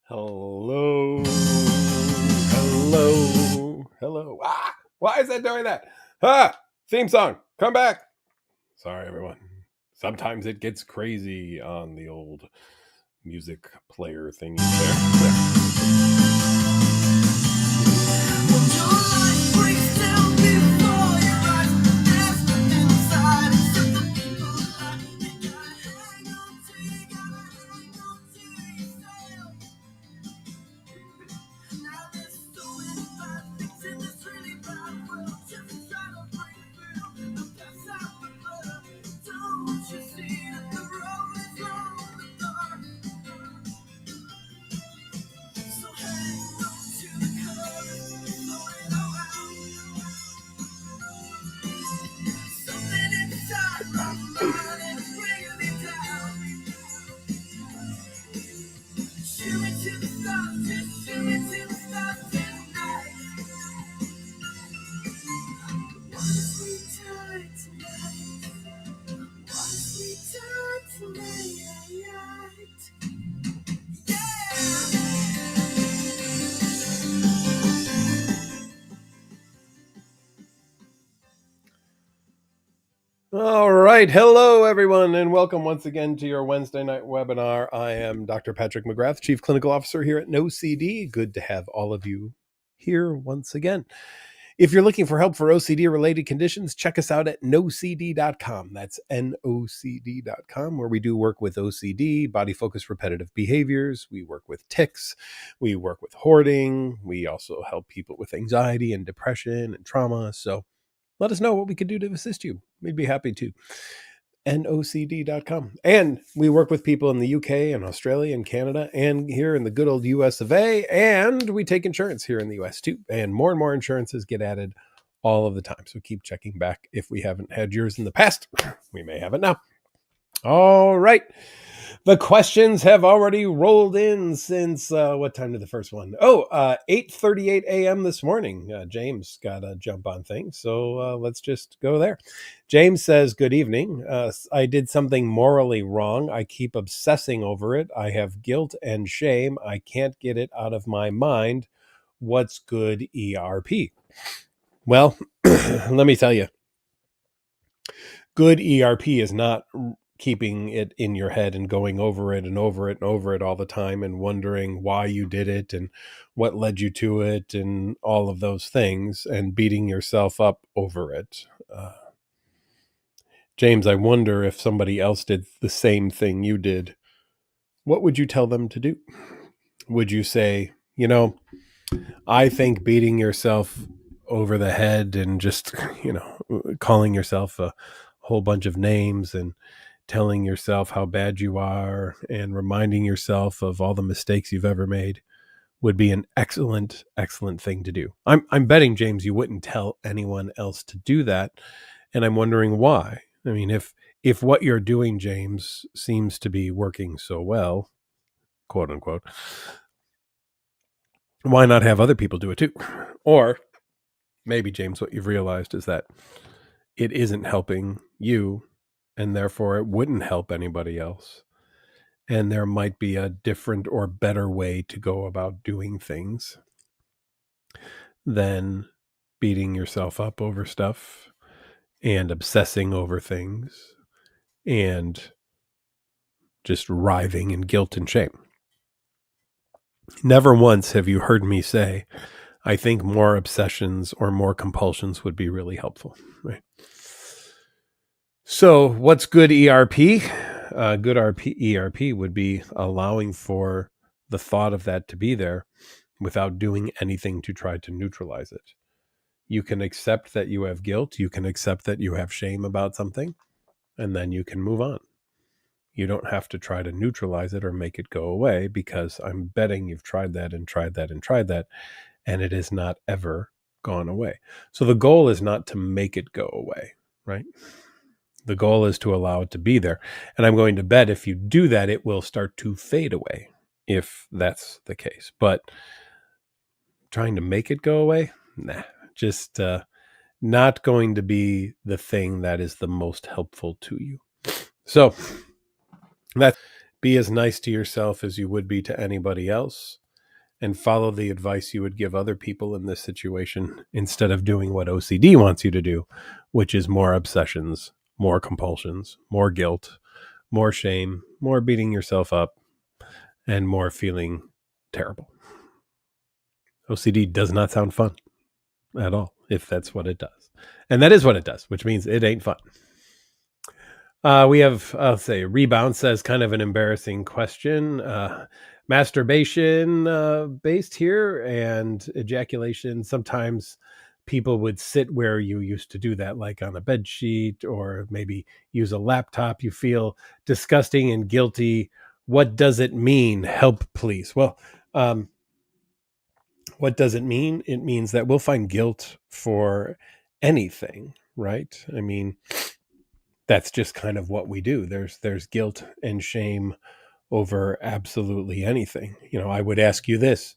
Hello. Hello. Ah! Why is that doing that? Theme song. Come back. Sorry, everyone. Sometimes it gets crazy on the old music player thingy there. All right. Hello, everyone, and welcome once again to your Wednesday night webinar. I am Dr. Patrick McGrath, Chief Clinical Officer here at OCD. Good to have all of you here once again. If you're looking for help for OCD-related conditions, check us out at nocd.com. That's nocd.com, where we do work with OCD, body-focused repetitive behaviors. We work with tics. We work with hoarding. We also help people with anxiety and depression and trauma. So let us know what we could do to assist you. We'd be happy to. nocd.com. And we work with people in the UK and Australia and Canada and here in the good old US of A. And we take insurance here in the US too. And more insurances get added all of the time. So keep checking back. If we haven't had yours in the past, we may have it now. All right. The questions have already rolled in since, what time did the first one? 8:38 a.m. this morning. James got to jump on things, so let's just go there. James says, good evening. I did something morally wrong. I keep obsessing over it. I have guilt and shame. I can't get it out of my mind. What's good ERP? Well, let me tell you. Good ERP is not keeping it in your head and going over it and over it and over it all the time and wondering why you did it and what led you to it and all of those things and beating yourself up over it. James, I wonder if somebody else did the same thing you did, what would you tell them to do? Would you say, I think beating yourself over the head and just, calling yourself a whole bunch of names and telling yourself how bad you are and reminding yourself of all the mistakes you've ever made would be an excellent thing to do. I'm betting, James, you wouldn't tell anyone else to do that. And I'm wondering why. I mean, if what you're doing, James, seems to be working so well, quote unquote, why not have other people do it too? Or maybe, James, what you've realized is that it isn't helping you, and therefore it wouldn't help anybody else. And there might be a different or better way to go about doing things than beating yourself up over stuff and obsessing over things and just writhing in guilt and shame. Never once have you heard me say, I think more obsessions or more compulsions would be really helpful, right? So what's good ERP? Good ERP would be allowing for the thought of that to be there without doing anything to try to neutralize it. You can accept that you have guilt. You can accept that you have shame about something, and then you can move on. You don't have to try to neutralize it or make it go away, because I'm betting you've tried that and tried that and tried that, and it has not ever gone away. So the goal is not to make it go away, right? The goal is to allow it to be there. And I'm going to bet if you do that, it will start to fade away, if that's the case. But trying to make it go away? Nah, just not going to be the thing that is the most helpful to you. So be as nice to yourself as you would be to anybody else. and follow the advice you would give other people in this situation instead of doing what OCD wants you to do, which is more obsessions, more compulsions, more guilt, more shame, more beating yourself up, and more feeling terrible. OCD does not sound fun at all, if that's what it does. And that is what it does, which means it ain't fun. We have, I'll say, Rebound says kind of an embarrassing question. Masturbation based here and ejaculation. Sometimes people would sit where you used to do that, like on a bed sheet, or maybe use a laptop. You feel disgusting and guilty. What does it mean? Help, please. Well, what does it mean? It means that we'll find guilt for anything, right? I mean, that's just kind of what we do. There's guilt and shame over absolutely anything. I would ask you this: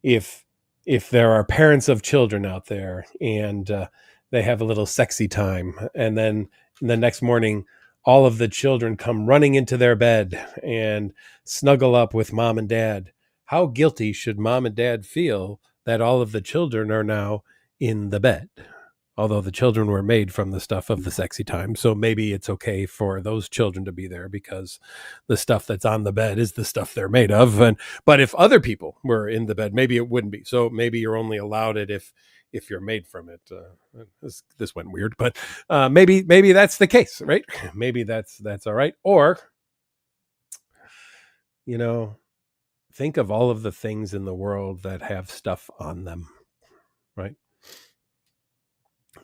if there are parents of children out there and they have a little sexy time, and then the next morning all of the children come running into their bed and snuggle up with mom and dad, how guilty should mom and dad feel that all of the children are now in the bed? Although the children were made from the stuff of the sexy time. So maybe it's okay for those children to be there because the stuff that's on the bed is the stuff they're made of. But if other people were in the bed, maybe it wouldn't be. So maybe you're only allowed it if you're made from it. This went weird, but maybe that's the case, right? Maybe that's all right. Or, think of all of the things in the world that have stuff on them, right?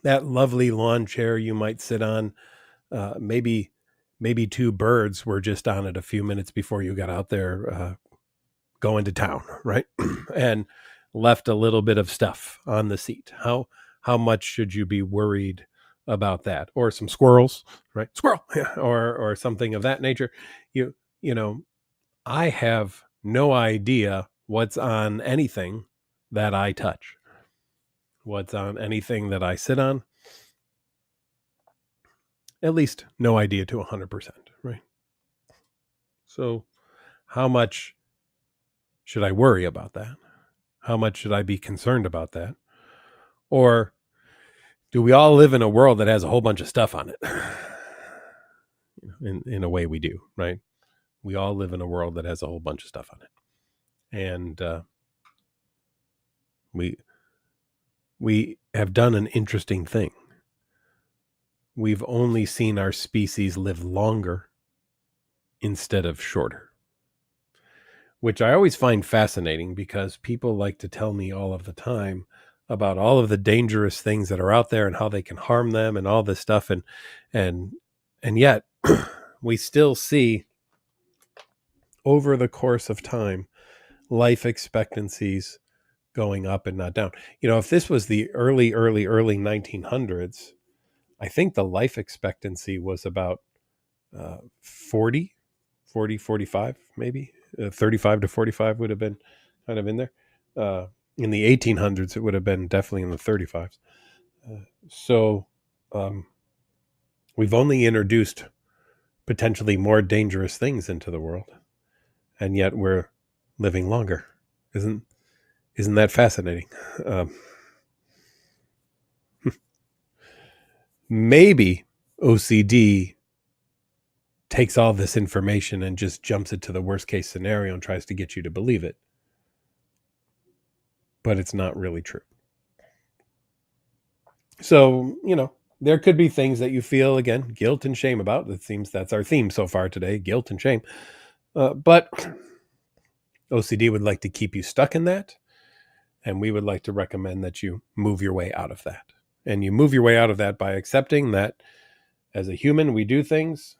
That lovely lawn chair you might sit on, maybe two birds were just on it a few minutes before you got out there going to town, right? And left a little bit of stuff on the seat. How much should you be worried about that? Or some squirrels, right? Squirrel, yeah, or something of that nature. You know, I have no idea what's on anything that I touch. What's on anything that I sit on? At least no idea to 100%, right? So how much should I worry about that? How much should I be concerned about that? Or do we all live in a world that has a whole bunch of stuff on it? In a way we do, right? We all live in a world that has a whole bunch of stuff on it. And we have done an interesting thing. We've only seen our species live longer instead of shorter, which I always find fascinating because people like to tell me all of the time about all of the dangerous things that are out there and how they can harm them and all this stuff. And yet we still see over the course of time, life expectancies going up and not down. If this was the early 1900s, I think the life expectancy was about 40, 45, maybe 35 to 45 would have been kind of in there. In the 1800s, it would have been definitely in the 35s. So we've only introduced potentially more dangerous things into the world, and yet we're living longer. Isn't that fascinating? Maybe OCD takes all this information and just jumps it to the worst case scenario and tries to get you to believe it. But it's not really true. So, there could be things that you feel, again, guilt and shame about. It seems that's our theme so far today, guilt and shame. But OCD would like to keep you stuck in that. And we would like to recommend that you move your way out of that. And you move your way out of that by accepting that as a human, we do things,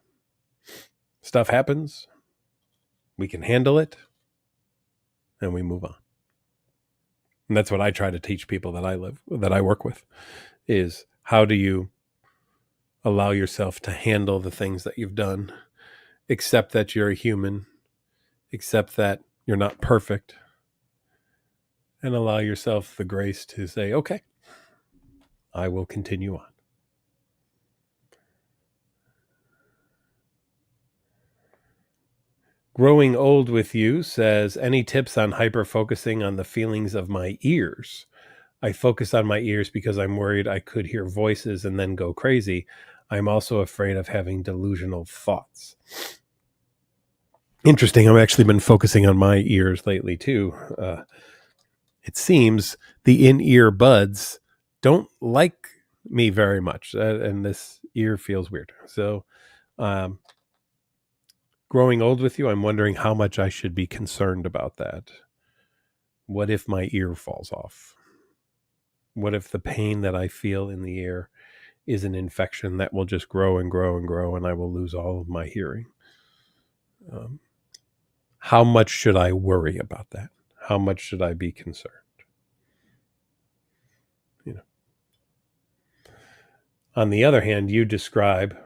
stuff happens, we can handle it, and we move on. And that's what I try to teach people that I work with, is how do you allow yourself to handle the things that you've done, accept that you're a human, accept that you're not perfect, and allow yourself the grace to say, okay, I will continue on. Growing Old with You says, any tips on hyper focusing on the feelings of my ears? I focus on my ears because I'm worried I could hear voices and then go crazy. I'm also afraid of having delusional thoughts. Interesting. I've actually been focusing on my ears lately too. It seems the in-ear buds don't like me very much, and this ear feels weird. So, um, growing old with you, I'm wondering how much I should be concerned about that. What if my ear falls off? What if the pain that I feel in the ear is an infection that will just grow and grow and grow, and I will lose all of my hearing? Um, how much should I worry about that? How much should I be concerned? You know. On the other hand, you describe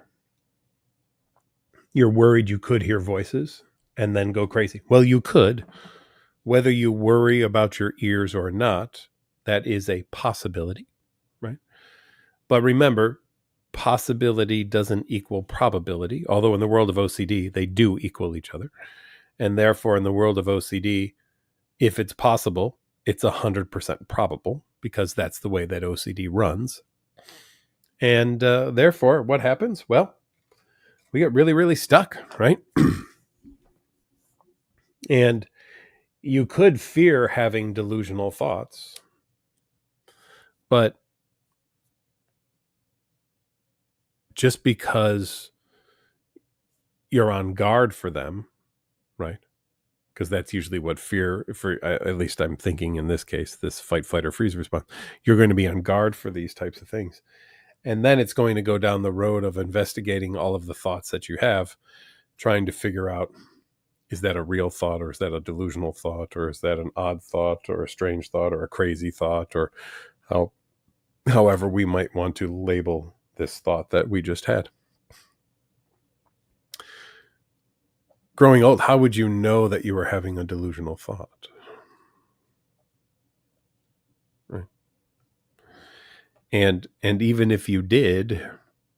you're worried you could hear voices and then go crazy. Well, you could, whether you worry about your ears or not. That is a possibility, right? But remember, possibility doesn't equal probability, although in the world of OCD, they do equal each other. And therefore, in the world of OCD, if it's possible, it's 100% probable because that's the way that OCD runs. And therefore, what happens? Well, we get really, really stuck, right? And you could fear having delusional thoughts, but just because you're on guard for them, right? Because that's usually what fear, for at least I'm thinking in this case, this fight, flight, or freeze response, you're going to be on guard for these types of things. And then it's going to go down the road of investigating all of the thoughts that you have, trying to figure out, is that a real thought, or is that a delusional thought, or is that an odd thought, or a strange thought, or a crazy thought, or however we might want to label this thought that we just had. Growing old, how would you know that you were having a delusional thought? Right. And even if you did,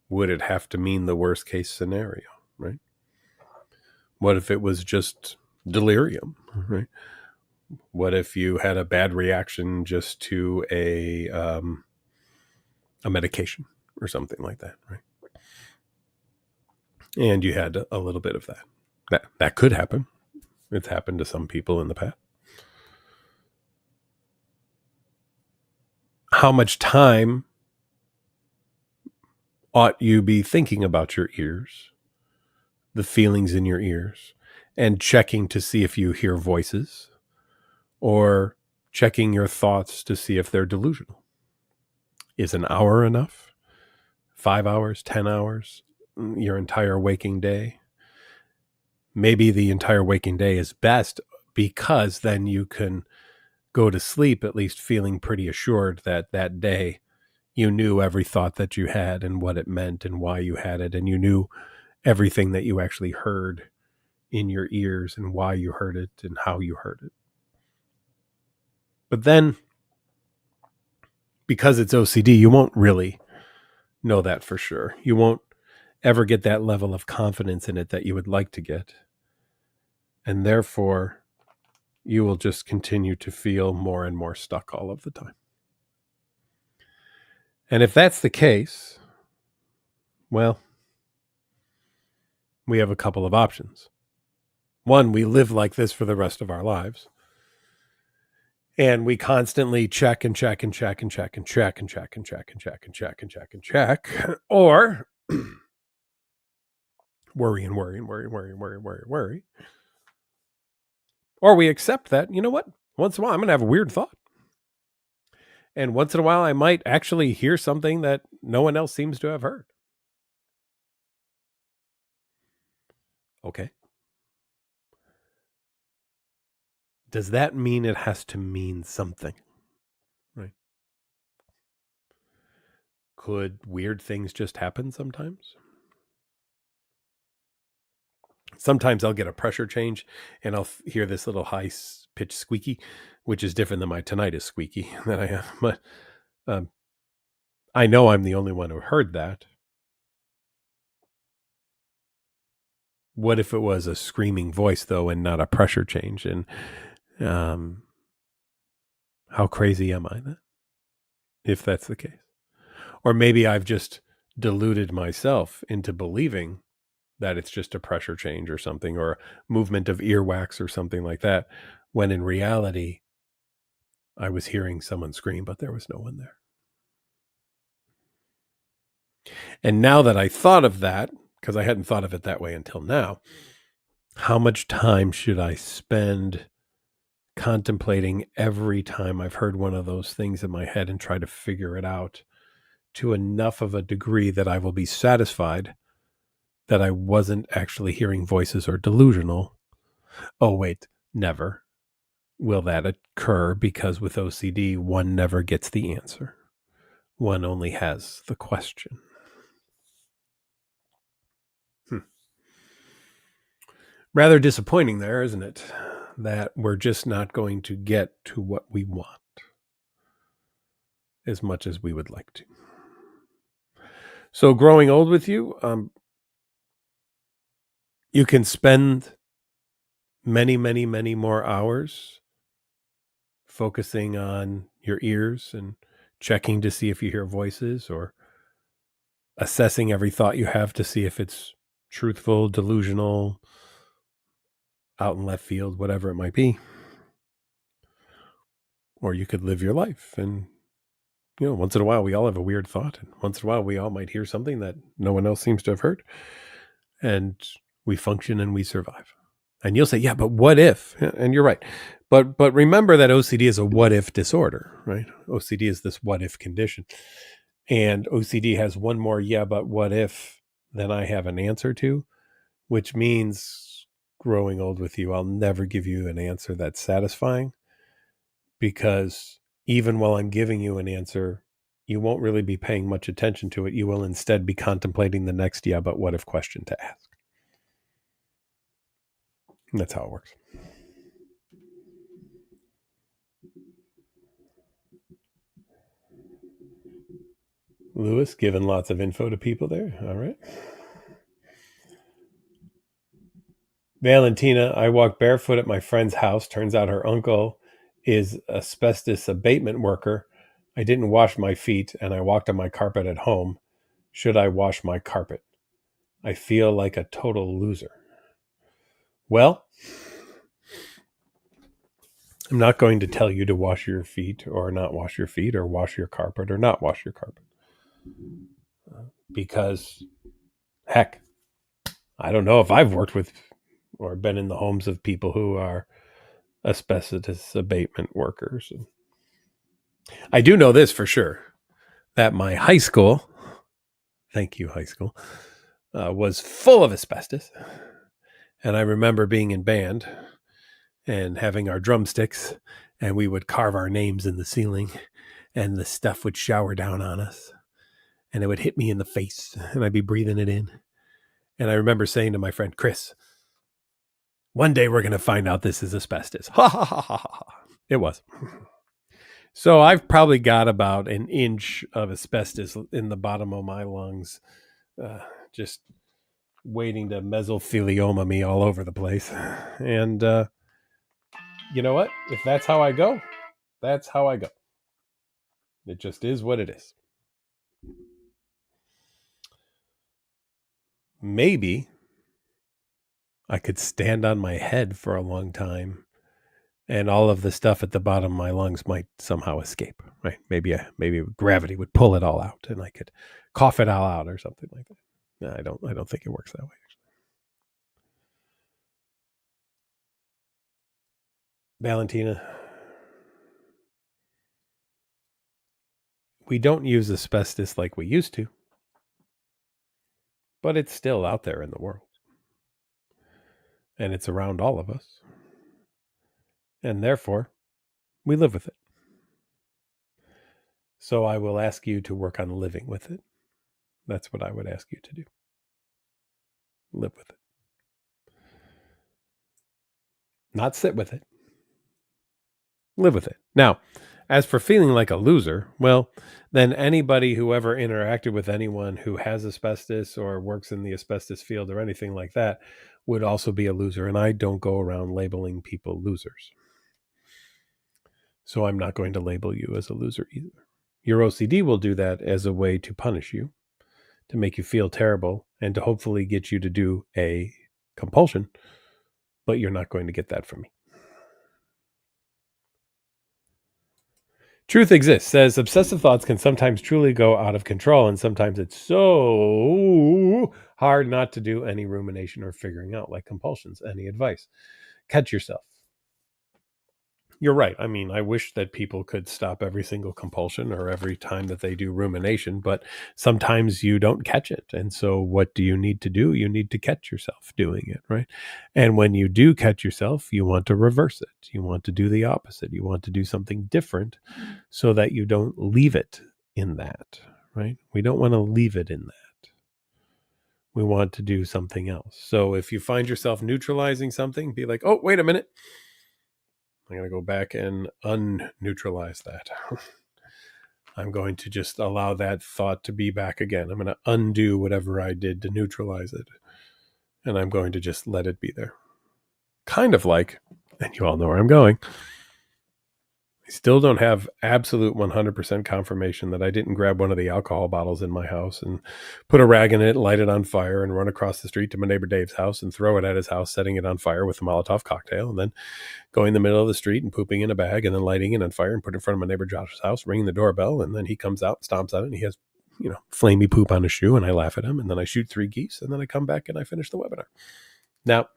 would it have to mean the worst case scenario, right? What if it was just delirium, right? What if you had a bad reaction just to a medication or something like that, right? And you had a little bit of that. That could happen. It's happened to some people in the past. How much time ought you be thinking about your ears, the feelings in your ears, and checking to see if you hear voices, or checking your thoughts to see if they're delusional? Is an hour enough? 5 hours, 10 hours, your entire waking day? Maybe the entire waking day is best, because then you can go to sleep at least feeling pretty assured that that day you knew every thought that you had and what it meant and why you had it, and you knew everything that you actually heard in your ears and why you heard it and how you heard it. But then, because it's OCD, you won't really know that for sure. You won't ever get that level of confidence in it that you would like to get. And therefore, you will just continue to feel more and more stuck all of the time. And if that's the case, well, we have a couple of options. One, we live like this for the rest of our lives. And we constantly check and check and check and check and check and check and check and check and check and check and check. Or worry and worry and worry and worry and worry and worry and worry. Or we accept that, you know what? Once in a while, I'm going to have a weird thought. And once in a while, I might actually hear something that no one else seems to have heard. Okay. Does that mean it has to mean something? Right. Could weird things just happen sometimes? Sometimes I'll get a pressure change and I'll hear this little high pitched squeaky, which is different than my tinnitus squeaky that I have. But I know I'm the only one who heard that. What if it was a screaming voice, though, and not a pressure change? And how crazy am I then, if that's the case? Or maybe I've just deluded myself into believing that it's just a pressure change or something, or a movement of earwax or something like that, when in reality, I was hearing someone scream, but there was no one there. And now that I thought of that, because I hadn't thought of it that way until now, how much time should I spend contemplating every time I've heard one of those things in my head and try to figure it out to enough of a degree that I will be satisfied that I wasn't actually hearing voices or delusional? Oh, wait, never will that occur, because with OCD, one never gets the answer. One only has the question. Rather disappointing there, isn't it? That we're just not going to get to what we want as much as we would like to. So growing old with you, you can spend many, many, many more hours focusing on your ears and checking to see if you hear voices, or assessing every thought you have to see if it's truthful, delusional, out in left field, whatever it might be. Or you could live your life, and once in a while we all have a weird thought, and once in a while we all might hear something that no one else seems to have heard, and we function and we survive. And you'll say, yeah, but what if? And you're right. But remember that OCD is a what if disorder, right? OCD is this what if condition. And OCD has one more yeah, but what if than I have an answer to, which means growing old with you, I'll never give you an answer that's satisfying, because even while I'm giving you an answer, you won't really be paying much attention to it. You will instead be contemplating the next yeah, but what if question to ask. And that's how it works. Lewis giving lots of info to people there. All right. Valentina, I walked barefoot at my friend's house. Turns out her uncle is asbestos abatement worker. I didn't wash my feet, and I walked on my carpet at home. Should I wash my carpet? I feel like a total loser. Well, I'm not going to tell you to wash your feet or not wash your feet, or wash your carpet or not wash your carpet. Because, heck, I don't know if I've worked with or been in the homes of people who are asbestos abatement workers. I do know this for sure, that my high school, thank you, high school, was full of asbestos. And I remember being in band and having our drumsticks, and we would carve our names in the ceiling, and the stuff would shower down on us, and it would hit me in the face, and I'd be breathing it in. And I remember saying to my friend, Chris, one day we're going to find out this is asbestos. Ha ha ha ha ha. It was. So I've probably got about an inch of asbestos in the bottom of my lungs, just waiting to mesothelioma me all over the place. And you know what? If that's how I go, that's how I go. It just is what it is. Maybe I could stand on my head for a long time, and all of the stuff at the bottom of my lungs might somehow escape, right? Maybe gravity would pull it all out, and I could cough it all out or something like that. No, I don't think it works that way, actually. Valentina, we don't use asbestos like we used to, but it's still out there in the world, and it's around all of us, and therefore we live with it. So I will ask you to work on living with it. That's what I would ask you to do. Live with it. Not sit with it. Live with it. Now, as for feeling like a loser, well, then anybody who ever interacted with anyone who has asbestos or works in the asbestos field or anything like that would also be a loser. And I don't go around labeling people losers. So I'm not going to label you as a loser either. Your OCD will do that as a way to punish you, to make you feel terrible, and to hopefully get you to do a compulsion. But you're not going to get that from me. Truth Exists says obsessive thoughts can sometimes truly go out of control, and sometimes it's so hard not to do any rumination or figuring out, like compulsions. Any advice? Catch yourself. You're right. I mean, I wish that people could stop every single compulsion or every time that they do rumination, but sometimes you don't catch it. And so what do you need to do? You need to catch yourself doing it, right? And when you do catch yourself, you want to reverse it. You want to do the opposite. You want to do something different so that you don't leave it in that, right? We don't want to leave it in that. We want to do something else. So if you find yourself neutralizing something, be like, oh, wait a minute. I'm going to go back and unneutralize that. I'm going to just allow that thought to be back again. I'm going to undo whatever I did to neutralize it. And I'm going to just let it be there. Kind of like, and you all know where I'm going, I still don't have absolute 100% confirmation that I didn't grab one of the alcohol bottles in my house and put a rag in it, light it on fire, and run across the street to my neighbor Dave's house and throw it at his house, setting it on fire with a Molotov cocktail, and then going in the middle of the street and pooping in a bag and then lighting it on fire and put it in front of my neighbor Josh's house, ringing the doorbell, and then he comes out, stomps on it, and he has, flamey poop on his shoe, and I laugh at him, and then I shoot 3 geese, and then I come back and I finish the webinar. Now,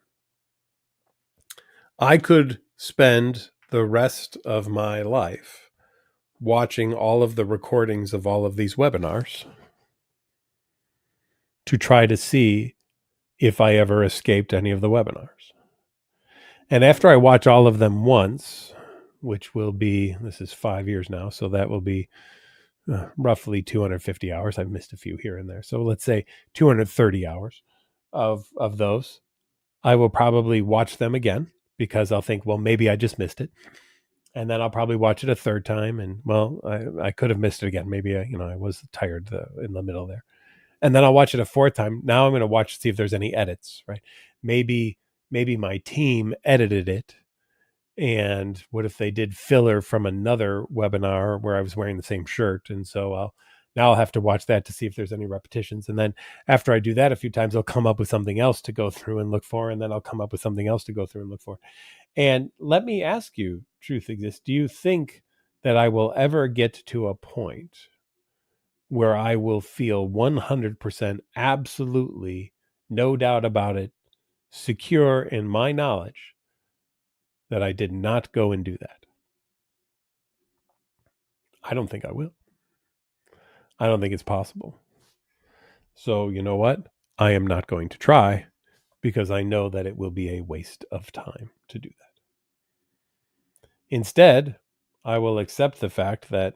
I could spend the rest of my life watching all of the recordings of all of these webinars to try to see if I ever escaped any of the webinars. And after I watch all of them once, which will be, this is 5 years now, so that will be roughly 250 hours. I've missed a few here and there. So let's say 230 hours of those. I will probably watch them again because I'll think, well, maybe I just missed it. And then I'll probably watch it a third time. And well, I could have missed it again. Maybe I was tired in the middle there. And then I'll watch it a fourth time. Now I'm going to watch to see if there's any edits, right? Maybe my team edited it. And what if they did filler from another webinar where I was wearing the same shirt? And so I'll have to watch that to see if there's any repetitions. And then after I do that a few times, I'll come up with something else to go through and look for. And then I'll come up with something else to go through and look for. And let me ask you, Truth Exists, do you think that I will ever get to a point where I will feel 100% absolutely, no doubt about it, secure in my knowledge that I did not go and do that? I don't think I will. I don't think it's possible. So you know what? I am not going to try because I know that it will be a waste of time to do that. Instead, I will accept the fact that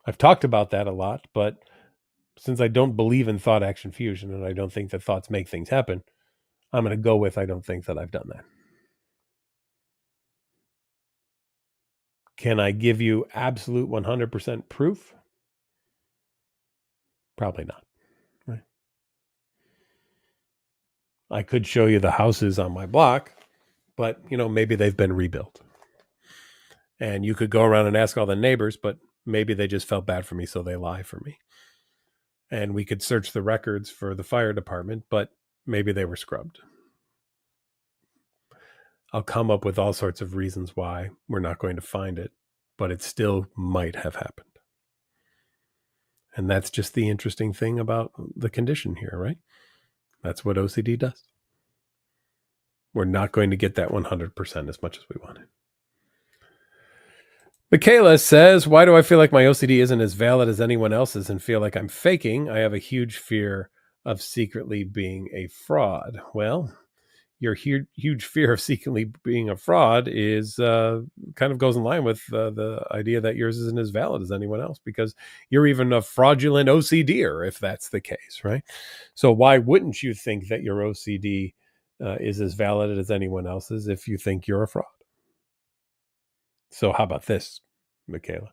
I've talked about that a lot, but since I don't believe in thought action fusion and I don't think that thoughts make things happen, I'm going to go with I don't think that I've done that. Can I give you absolute 100% proof? Probably not. Right? I could show you the houses on my block, but maybe they've been rebuilt. And you could go around and ask all the neighbors, but maybe they just felt bad for me, so they lie for me. And we could search the records for the fire department, but maybe they were scrubbed. I'll come up with all sorts of reasons why we're not going to find it, but it still might have happened. And that's just the interesting thing about the condition here, right? That's what OCD does. We're not going to get that 100% as much as we wanted. Michaela says, why do I feel like my OCD isn't as valid as anyone else's and feel like I'm faking? I have a huge fear of secretly being a fraud. Well, your huge fear of secretly being a fraud is kind of goes in line with the idea that yours isn't as valid as anyone else because you're even a fraudulent OCDer if that's the case, right? So why wouldn't you think that your OCD is as valid as anyone else's if you think you're a fraud? So how about this, Michaela?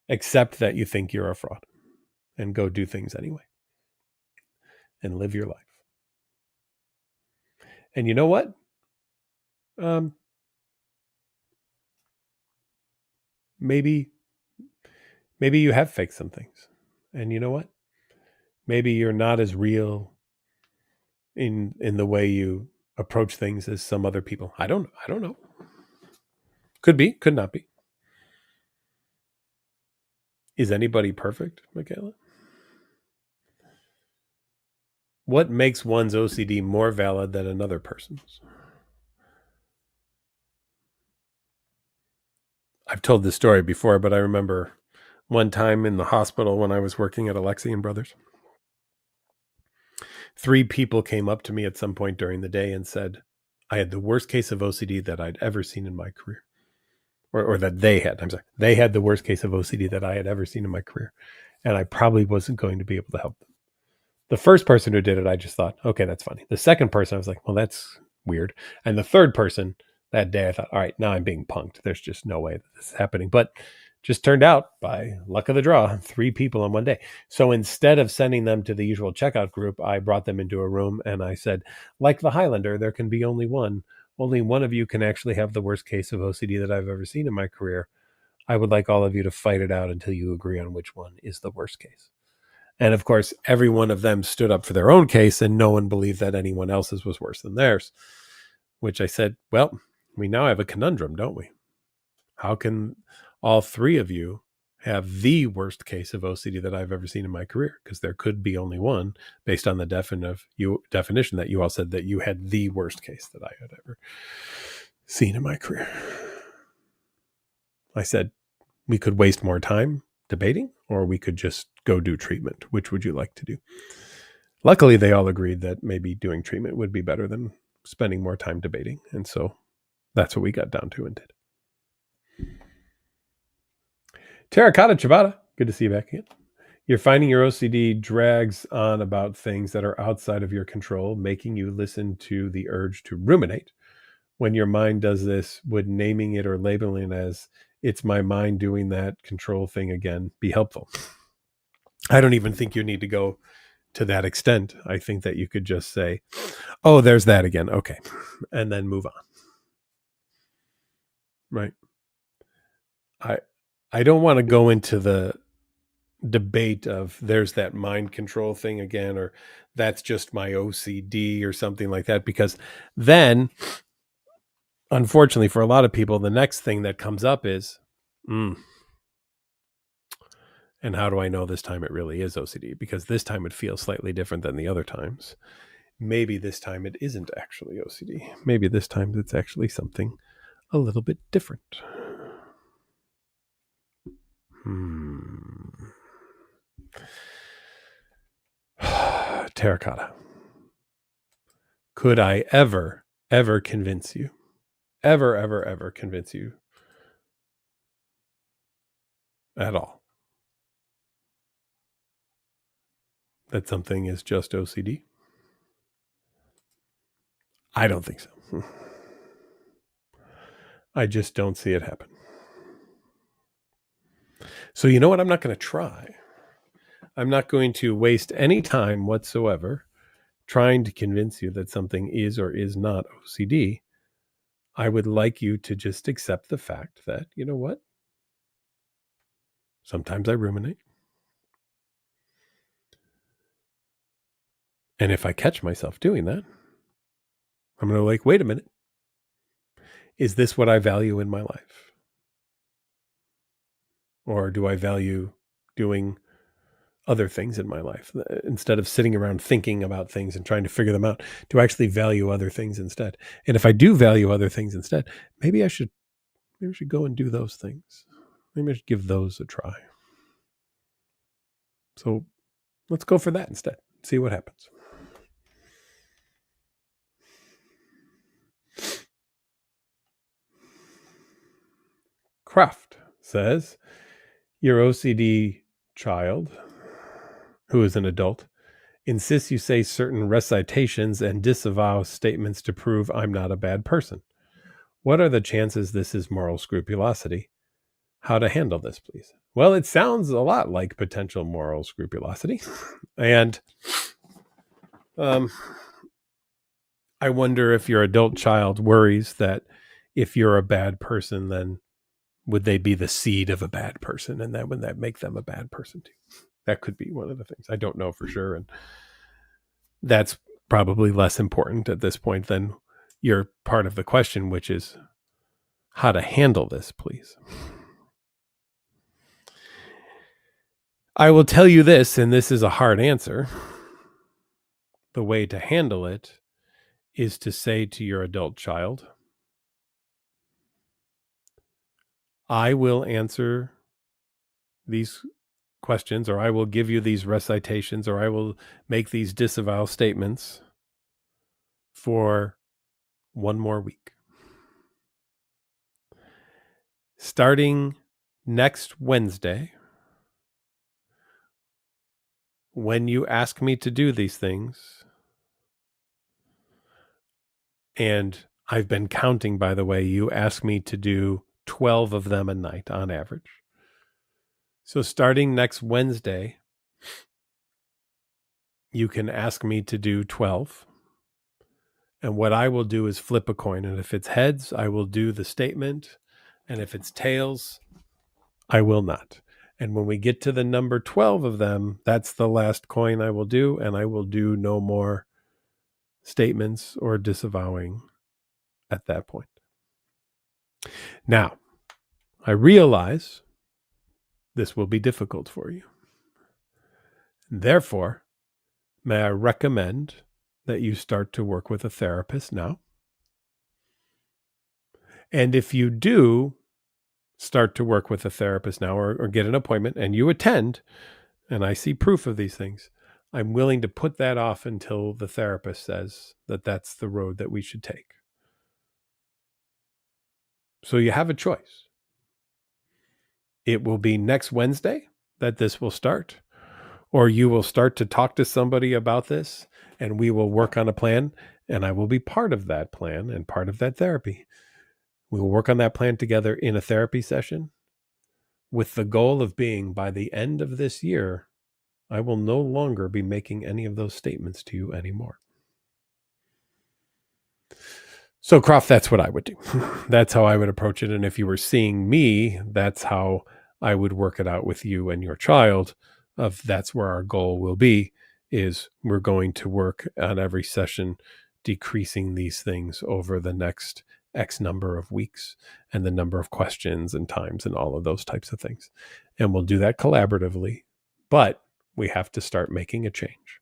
Accept that you think you're a fraud and go do things anyway and live your life. And you know what? Um, maybe you have faked some things. And you know what? Maybe you're not as real in the way you approach things as some other people. I don't know. Could be, could not be. Is anybody perfect, Michaela? What makes one's OCD more valid than another person's? I've told this story before, but I remember one time in the hospital when I was working at Alexi and Brothers. 3 people came up to me at some point during the day and said, I had the worst case of OCD that I'd ever seen in my career. Or that they had. I'm sorry. They had the worst case of OCD that I had ever seen in my career. And I probably wasn't going to be able to help them. The first person who did it, I just thought, okay, that's funny. The second person, I was like, well, that's weird. And the third person that day, I thought, all right, now I'm being punked. There's just no way that this is happening. But just turned out, by luck of the draw, 3 people on one day. So instead of sending them to the usual checkout group, I brought them into a room and I said, like the Highlander, there can be only one. Only one of you can actually have the worst case of OCD that I've ever seen in my career. I would like all of you to fight it out until you agree on which one is the worst case. And of course, every one of them stood up for their own case, and no one believed that anyone else's was worse than theirs. Which I said, well, we now have a conundrum, don't we? How can all 3 of you have the worst case of OCD that I've ever seen in my career? Because there could be only one, based on the definition that you all said that you had the worst case that I had ever seen in my career. I said, we could waste more time debating, or we could just go do treatment. Which would you like to do? Luckily, they all agreed that maybe doing treatment would be better than spending more time debating. And so that's what we got down to and did. Terracotta Chavada, good to see you back again. You're finding your OCD drags on about things that are outside of your control, making you listen to the urge to ruminate. When your mind does this, would naming it or labeling it as it's my mind doing that control thing again be helpful? I don't even think you need to go to that extent. I think that you could just say, oh, there's that again. Okay. And then move on. Right. I don't want to go into the debate of there's that mind control thing again, or that's just my OCD or something like that, because then, unfortunately for a lot of people, the next thing that comes up is, and how do I know this time it really is OCD? Because this time it feels slightly different than the other times. Maybe this time it isn't actually OCD. Maybe this time it's actually something a little bit different. Terracotta. Could I ever convince you? Ever convince you at all that something is just OCD? I don't think so. I just don't see it happen. So you know what? I'm not going to try. I'm not going to waste any time whatsoever trying to convince you that something is or is not OCD. I would like you to just accept the fact that, you know what? Sometimes I ruminate. And if I catch myself doing that, I'm going to like, wait a minute. Is this what I value in my life? Or do I value doing other things in my life instead of sitting around thinking about things and trying to figure them out? Do I actually value other things instead? And if I do value other things instead, maybe I should go and do those things. Maybe I should give those a try. So let's go for that instead. See what happens. Kraft says, your OCD child, who is an adult, insists you say certain recitations and disavow statements to prove I'm not a bad person. What are the chances this is moral scrupulosity? How to handle this, please? Well, it sounds a lot like potential moral scrupulosity. And I wonder if your adult child worries that if you're a bad person, then would they be the seed of a bad person? And then would that make them a bad person too? That could be one of the things. I don't know for sure. And that's probably less important at this point than your part of the question, which is how to handle this, please. I will tell you this, and this is a hard answer. The way to handle it is to say to your adult child, I will answer these questions, or I will give you these recitations, or I will make these disavow statements for one more week. Starting next Wednesday, when you ask me to do these things, and I've been counting, by the way, you ask me to do 12 of them a night on average. So starting next Wednesday, you can ask me to do 12. And what I will do is flip a coin. And if it's heads, I will do the statement. And if it's tails, I will not. And when we get to the number 12 of them, that's the last coin I will do. And I will do no more statements or disavowing at that point. Now, I realize this will be difficult for you. Therefore, may I recommend that you start to work with a therapist now? And if you do start to work with a therapist now, or get an appointment and you attend, and I see proof of these things, I'm willing to put that off until the therapist says that that's the road that we should take. So you have a choice. It will be next Wednesday that this will start, or you will start to talk to somebody about this and we will work on a plan, and I will be part of that plan and part of that therapy. We will work on that plan together in a therapy session with the goal of being, by the end of this year, I will no longer be making any of those statements to you anymore. So, Croft, that's what I would do. That's how I would approach it. And if you were seeing me, that's how I would work it out with you and your child. That's where our goal will be, is we're going to work on every session decreasing these things over the next X number of weeks, and the number of questions and times and all of those types of things. And we'll do that collaboratively, but we have to start making a change.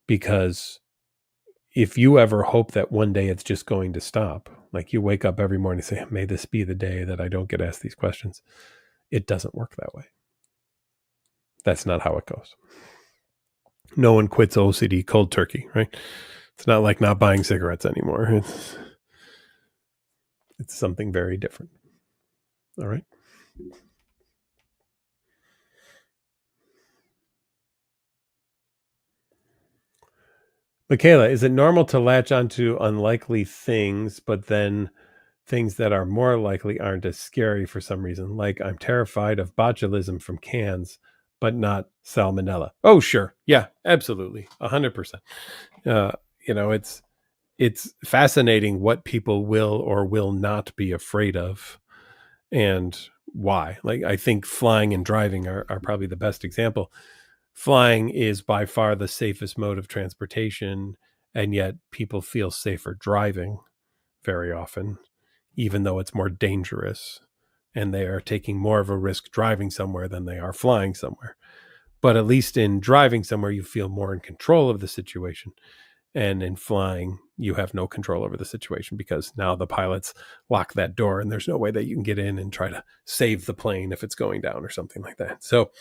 Because if you ever hope that one day it's just going to stop, like you wake up every morning and say, may this be the day that I don't get asked these questions, it doesn't work that way. That's not how it goes. No one quits OCD cold turkey, right? It's not like not buying cigarettes anymore. It's something very different. All right. Michaela, is it normal to latch onto unlikely things, but then things that are more likely aren't as scary for some reason? Like, I'm terrified of botulism from cans, but not salmonella. Oh, sure. Yeah, absolutely. 100%. It's fascinating what people will or will not be afraid of, and why. Like, I think flying and driving are probably the best example. Flying is by far the safest mode of transportation, and yet people feel safer driving very often, even though it's more dangerous, and they are taking more of a risk driving somewhere than they are flying somewhere. But at least in driving somewhere, you feel more in control of the situation. And in flying, you have no control over the situation, because now the pilots lock that door and there's no way that you can get in and try to save the plane if it's going down or something like that. So,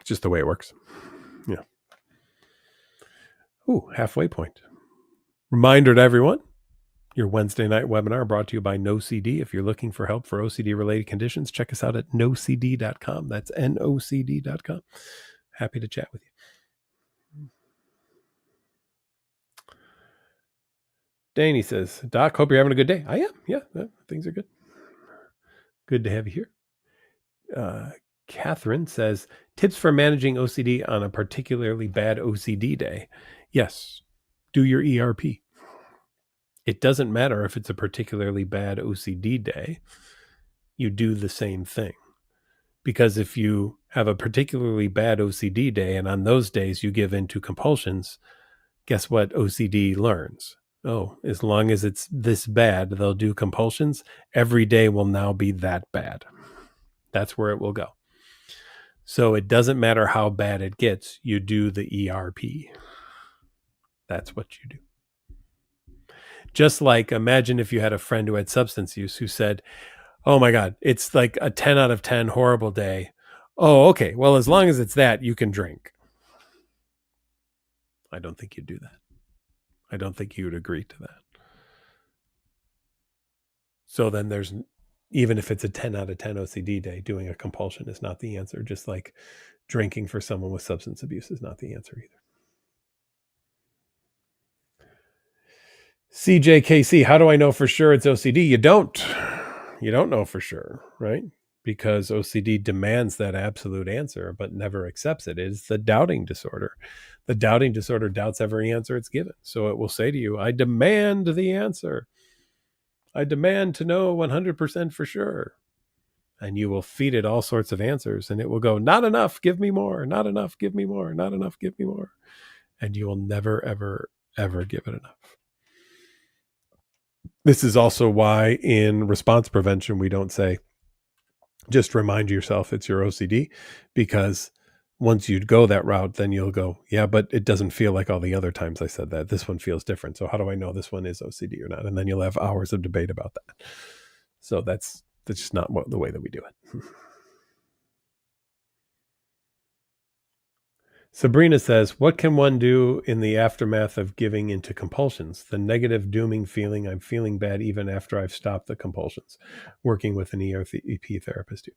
just the way it works. Yeah. Ooh, halfway point. Reminder to everyone, your Wednesday night webinar brought to you by NoCD. If you're looking for help for OCD related conditions, check us out at nocd.com. That's nocd.com. Happy to chat with you. Danny says, Doc, hope you're having a good day. I am. Yeah, things are good. Good to have you here. Catherine says, tips for managing OCD on a particularly bad OCD day. Yes, do your ERP. It doesn't matter if it's a particularly bad OCD day. You do the same thing. Because if you have a particularly bad OCD day and on those days you give in to compulsions, guess what OCD learns? Oh, as long as it's this bad, they'll do compulsions. Every day will now be that bad. That's where it will go. So it doesn't matter how bad it gets, you do the ERP. That's what you do. Just like imagine if you had a friend who had substance use who said, oh my God, it's like a 10 out of 10 horrible day. Oh, okay. Well, as long as it's that, you can drink. I don't think you'd do that. I don't think you would agree to that. So then there's, even if it's a 10 out of 10 OCD day, doing a compulsion is not the answer. Just like drinking for someone with substance abuse is not the answer either. CJKC, how do I know for sure it's OCD? You don't know for sure, right? Because OCD demands that absolute answer, but never accepts it. It's the doubting disorder. The doubting disorder doubts every answer it's given. So it will say to you, I demand the answer. I demand to know 100% for sure. And you will feed it all sorts of answers and it will go, not enough, give me more, not enough, give me more, not enough, give me more. And you will never, ever, ever give it enough. This is also why in response prevention, we don't say, just remind yourself it's your OCD, because once you'd go that route, then you'll go, yeah, but it doesn't feel like all the other times I said that. This one feels different. So how do I know this one is OCD or not? And then you'll have hours of debate about that. So that's just not the way that we do it. Sabrina says, what can one do in the aftermath of giving into compulsions? The negative dooming feeling, I'm feeling bad even after I've stopped the compulsions. Working with an ERP therapist too.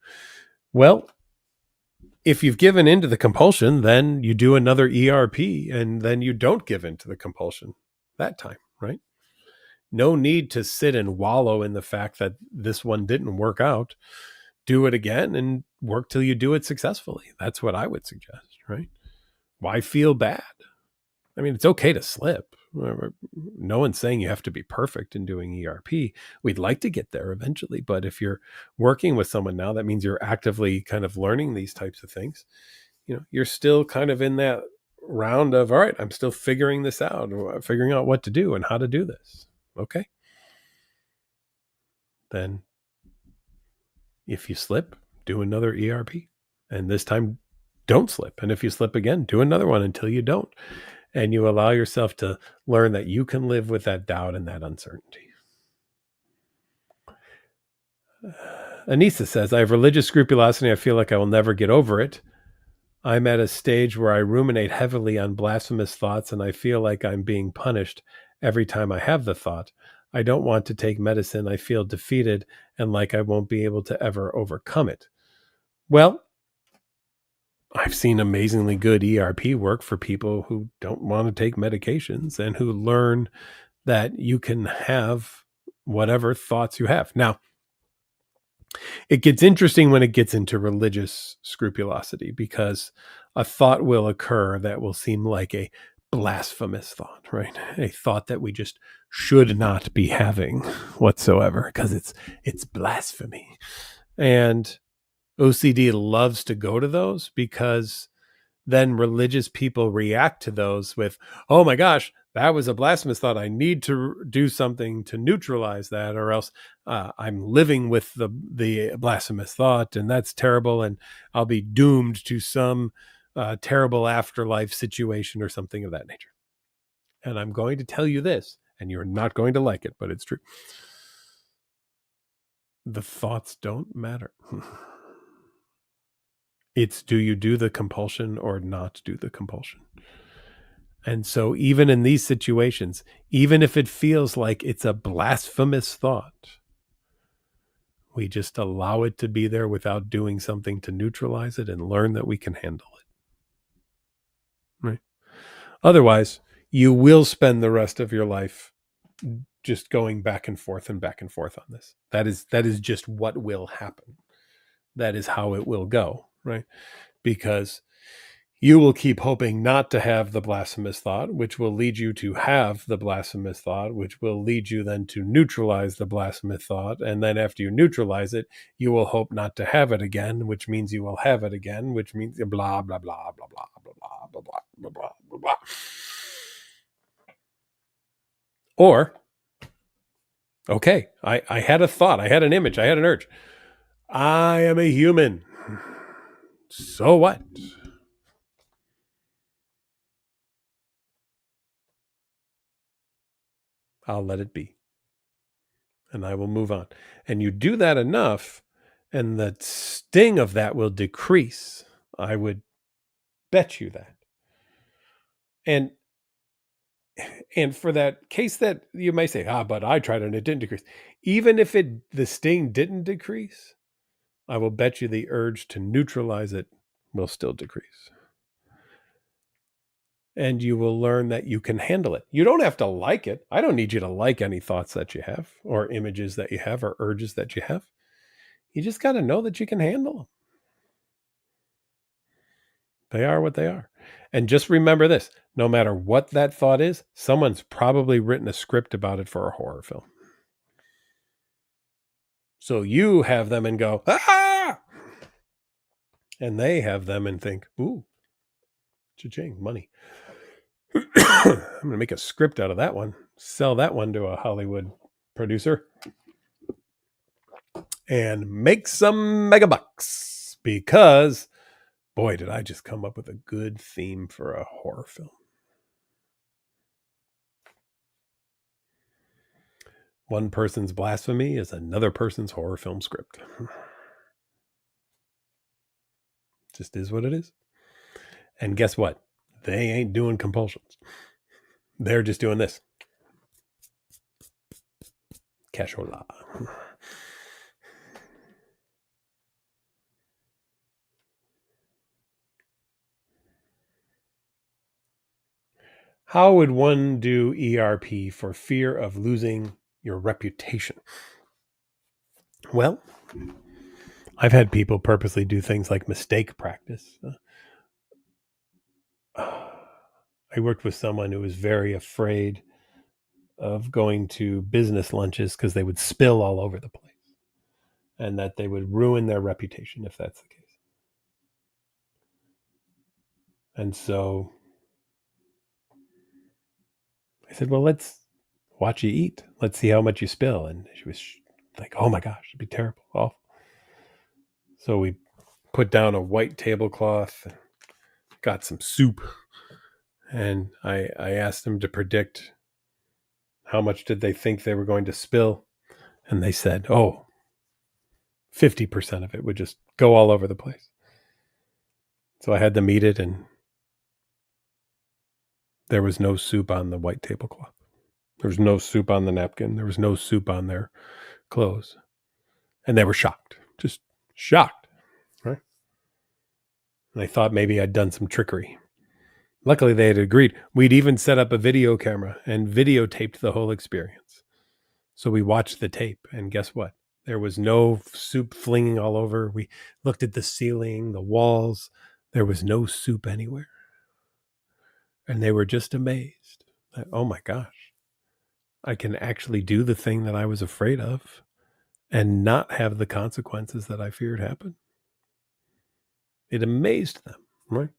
Well, if you've given into the compulsion, then you do another ERP and then you don't give into the compulsion that time, right? No need to sit and wallow in the fact that this one didn't work out. Do it again and work till you do it successfully. That's what I would suggest, right? Why feel bad? I mean, it's okay to slip. No one's saying you have to be perfect in doing ERP. We'd like to get there eventually, but if you're working with someone now, that means you're actively kind of learning these types of things. You know, you're still kind of in that round of, all right, I'm still figuring this out, figuring out what to do and how to do this. Okay. Then if you slip, do another ERP. And this time, don't slip. And if you slip again, do another one until you don't. And you allow yourself to learn that you can live with that doubt and that uncertainty. Anissa says, I have religious scrupulosity. I feel like I will never get over it. I'm at a stage where I ruminate heavily on blasphemous thoughts, and I feel like I'm being punished every time I have the thought. I don't want to take medicine. I feel defeated and like I won't be able to ever overcome it. Well, I've seen amazingly good ERP work for people who don't want to take medications and who learn that you can have whatever thoughts you have. Now, it gets interesting when it gets into religious scrupulosity, because a thought will occur that will seem like a blasphemous thought, right? A thought that we just should not be having whatsoever because it's blasphemy. And OCD loves to go to those because then religious people react to those with, oh my gosh, that was a blasphemous thought. I need to do something to neutralize that, or else I'm living with the blasphemous thought, and that's terrible, and I'll be doomed to some terrible afterlife situation or something of that nature. And I'm going to tell you this, and you're not going to like it, but it's true. The thoughts don't matter. It's, do you do the compulsion or not do the compulsion? And so even in these situations, even if it feels like it's a blasphemous thought, we just allow it to be there without doing something to neutralize it and learn that we can handle it. Right? Otherwise, you will spend the rest of your life just going back and forth on this. That is just what will happen. That is how it will go. right? Because you will keep hoping not to have the blasphemous thought, which will lead you to have the blasphemous thought, which will lead you then to neutralize the blasphemous thought. And then after you neutralize it, you will hope not to have it again, which means you will have it again, which means blah, blah, blah, blah, blah, blah, blah, blah, blah, blah, blah, blah, blah. Or, okay, I had a thought, I had an image, I had an urge. I am a human. So what? I'll let it be. And I will move on. And you do that enough, and the sting of that will decrease. I would bet you that. And for that case that you may say, but I tried and it didn't decrease. Even if the sting didn't decrease, I will bet you the urge to neutralize it will still decrease. And you will learn that you can handle it. You don't have to like it. I don't need you to like any thoughts that you have or images that you have or urges that you have. You just got to know that you can handle them. They are what they are. And just remember this, no matter what that thought is, someone's probably written a script about it for a horror film. So you have them and go, ah! And they have them and think, ooh, cha-ching, money. I'm going to make a script out of that one, sell that one to a Hollywood producer, and make some mega bucks because, boy, did I just come up with a good theme for a horror film. One person's blasphemy is another person's horror film script. Just is what it is. And guess what? They ain't doing compulsions. They're just doing this. Cashola. How would one do ERP for fear of losing your reputation? Well, I've had people purposely do things like mistake practice. I worked with someone who was very afraid of going to business lunches because they would spill all over the place and that they would ruin their reputation if that's the case. And so I said, well, let's watch you eat. Let's see how much you spill. And she was like, oh my gosh, it'd be terrible, awful. So we put down a white tablecloth, got some soup, and I asked them to predict how much did they think they were going to spill. And they said, 50% of it would just go all over the place. So I had them eat it, and there was no soup on the white tablecloth. There was no soup on the napkin. There was no soup on their clothes. And they were shocked, just shocked, right? And they thought maybe I'd done some trickery. Luckily, they had agreed. We'd even set up a video camera and videotaped the whole experience. So we watched the tape, and guess what? There was no soup flinging all over. We looked at the ceiling, the walls. There was no soup anywhere. And they were just amazed that, oh my gosh, I can actually do the thing that I was afraid of and not have the consequences that I feared happen. It amazed them, right?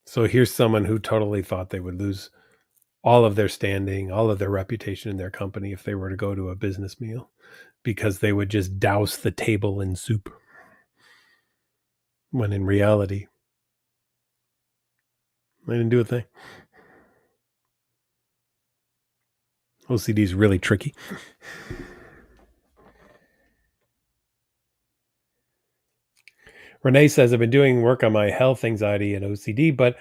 So here's someone who totally thought they would lose all of their standing, all of their reputation in their company if they were to go to a business meal because they would just douse the table in soup. When in reality, they didn't do a thing. OCD is really tricky. Renee says, I've been doing work on my health, anxiety, and OCD, but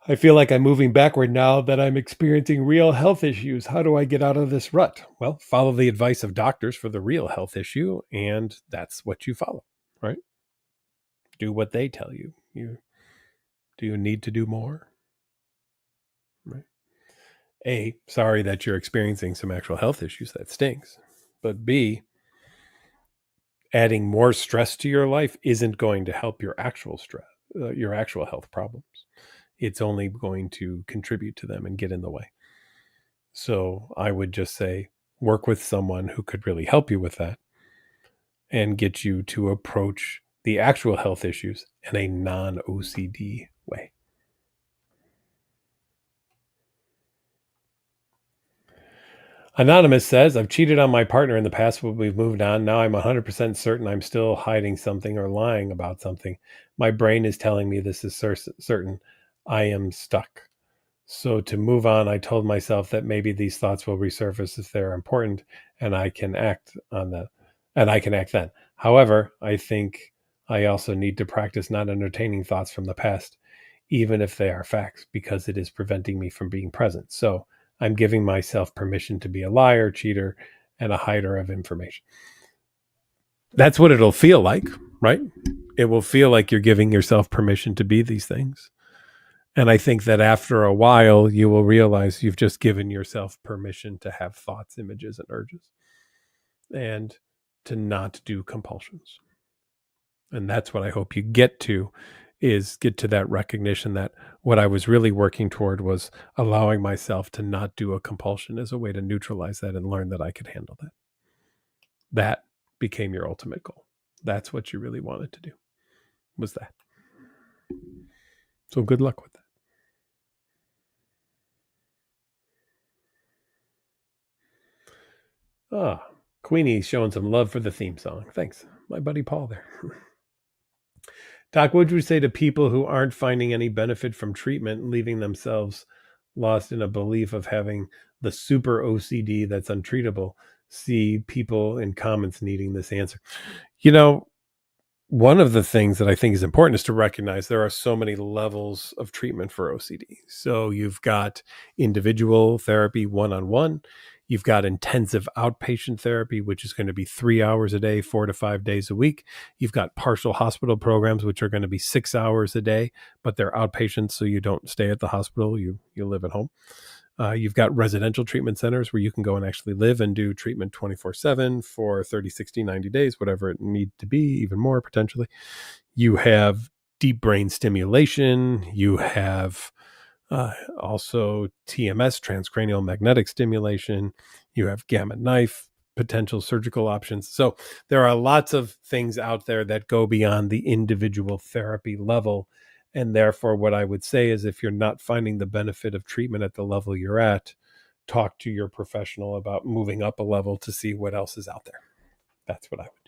I feel like I'm moving backward now that I'm experiencing real health issues. How do I get out of this rut? Well, follow the advice of doctors for the real health issue, and that's what you follow, right? Do what they tell you. Do you need to do more? Right. A, sorry that you're experiencing some actual health issues. That stinks. But B, adding more stress to your life isn't going to help your actual stress, your actual health problems. It's only going to contribute to them and get in the way. So I would just say work with someone who could really help you with that and get you to approach the actual health issues in a non OCD way. Anonymous says, I've cheated on my partner in the past, but we've moved on. Now I'm 100% certain I'm still hiding something or lying about something. My brain is telling me this is certain. I am stuck. So to move on, I told myself that maybe these thoughts will resurface if they're important and I can act on that. And I can act then. However, I think I also need to practice not entertaining thoughts from the past, even if they are facts, because it is preventing me from being present. So I'm giving myself permission to be a liar, cheater, and a hider of information. That's what it'll feel like, right? It will feel like you're giving yourself permission to be these things. And I think that after a while, you will realize you've just given yourself permission to have thoughts, images, and urges and to not do compulsions. And that's what I hope you get to, is get to that recognition that what I was really working toward was allowing myself to not do a compulsion as a way to neutralize that and learn that I could handle that. That became your ultimate goal. That's what you really wanted to do, was that. So good luck with that. Ah, Queenie's showing some love for the theme song. Thanks, my buddy Paul there. Doc, what would you say to people who aren't finding any benefit from treatment, leaving themselves lost in a belief of having the super OCD that's untreatable? See people in comments needing this answer. You know, one of the things that I think is important is to recognize there are so many levels of treatment for OCD. So you've got individual therapy one-on-one. You've got intensive outpatient therapy, which is going to be 3 hours a day, 4 to 5 days a week. You've got partial hospital programs, which are going to be 6 hours a day, but they're outpatient, so you don't stay at the hospital. You live at home. You've got residential treatment centers where you can go and actually live and do treatment 24/7 for 30, 60, 90 days, whatever it need to be, even more potentially. You have deep brain stimulation. You have also TMS, transcranial magnetic stimulation. You have gamma knife, potential surgical options. So there are lots of things out there that go beyond the individual therapy level. And therefore, what I would say is if you're not finding the benefit of treatment at the level you're at, talk to your professional about moving up a level to see what else is out there. That's what I would do.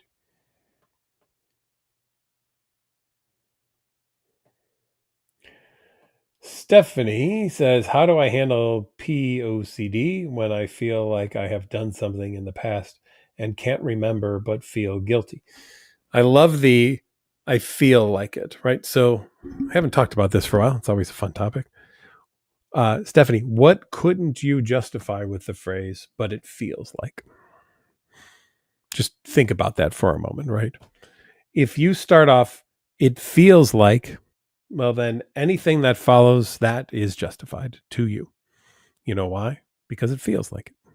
Stephanie says, how do I handle POCD when I feel like I have done something in the past and can't remember but feel guilty? I love the I feel like it, right? So I haven't talked about this for a while. It's always a fun topic. Stephanie, what couldn't you justify with the phrase, but it feels like? Just think about that for a moment, right? If you start off, it feels like, well, then anything that follows that is justified to you. You know why? Because it feels like it.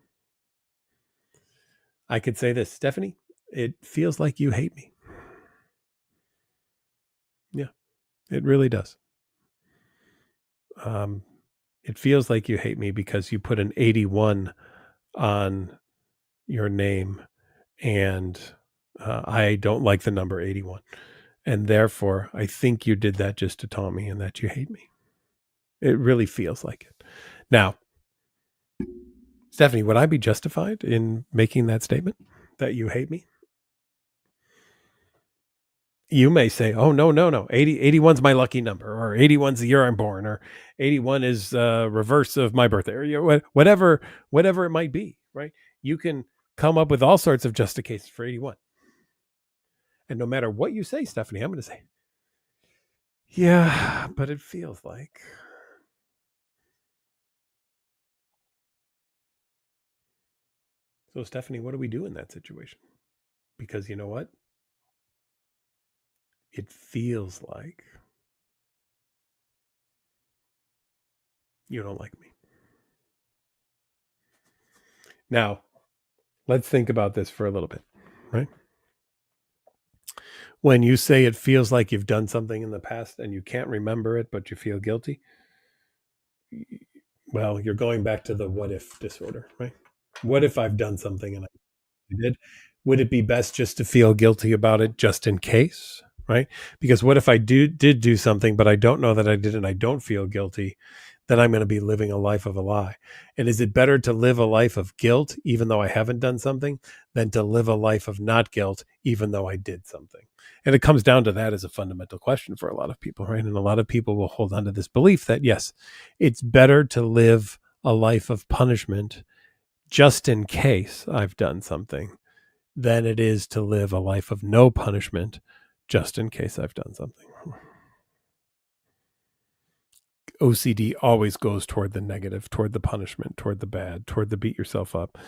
I could say this, Stephanie, it feels like you hate me. Yeah, it really does. Um, it feels like you hate me because you put an 81 on your name, and I don't like the number 81. And therefore, I think you did that just to taunt me and that you hate me. It really feels like it. Now, Stephanie, would I be justified in making that statement that you hate me? You may say, oh, no. 81's my lucky number, or 81's the year I'm born, or 81 is reverse of my birthday, or whatever it might be, right? You can come up with all sorts of justifications for 81. And no matter what you say, Stephanie, I'm going to say, yeah, but it feels like. So, Stephanie, what do we do in that situation? Because you know what? It feels like you don't like me. Now, let's think about this for a little bit, right? when you say it feels like you've done something in the past and you can't remember it, but you feel guilty, well, you're going back to the what if disorder, right? What if I've done something and I did? Would it be best just to feel guilty about it just in case, right? Because what if I did do something, but I don't know that I did and I don't feel guilty? Then I'm going to be living a life of a lie. And is it better to live a life of guilt, even though I haven't done something, than to live a life of not guilt, even though I did something? And it comes down to that as a fundamental question for a lot of people, right? And a lot of people will hold on to this belief that, yes, it's better to live a life of punishment just in case I've done something than it is to live a life of no punishment just in case I've done something. OCD always goes toward the negative, toward the punishment, toward the bad, toward the beat yourself up.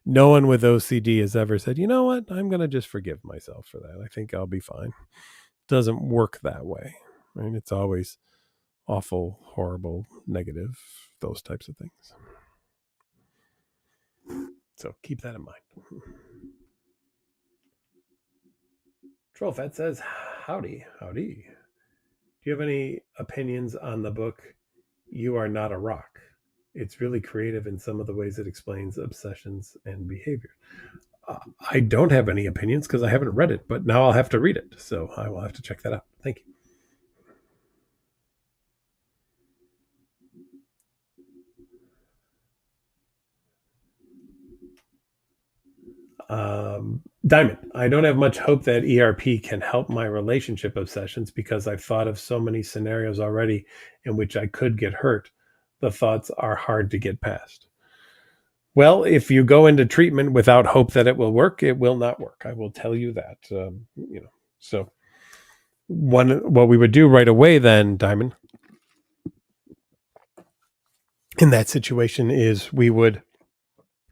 No one with OCD has ever said, you know what, I'm going to just forgive myself for that. I think I'll be fine. It doesn't work that way. Right? It's always awful, horrible, negative, those types of things. So keep that in mind. Trollfat says, howdy. Do you have any opinions on the book You Are Not a Rock? It's really creative in some of the ways it explains obsessions and behavior. I don't have any opinions because I haven't read it, but now I'll have to read it. So I will have to check that out. Thank you. Diamond, I don't have much hope that ERP can help my relationship obsessions because I've thought of so many scenarios already in which I could get hurt. The thoughts are hard to get past. Well, if you go into treatment without hope that it will work, it will not work. I will tell you that. So what we would do right away then, Diamond, in that situation is we would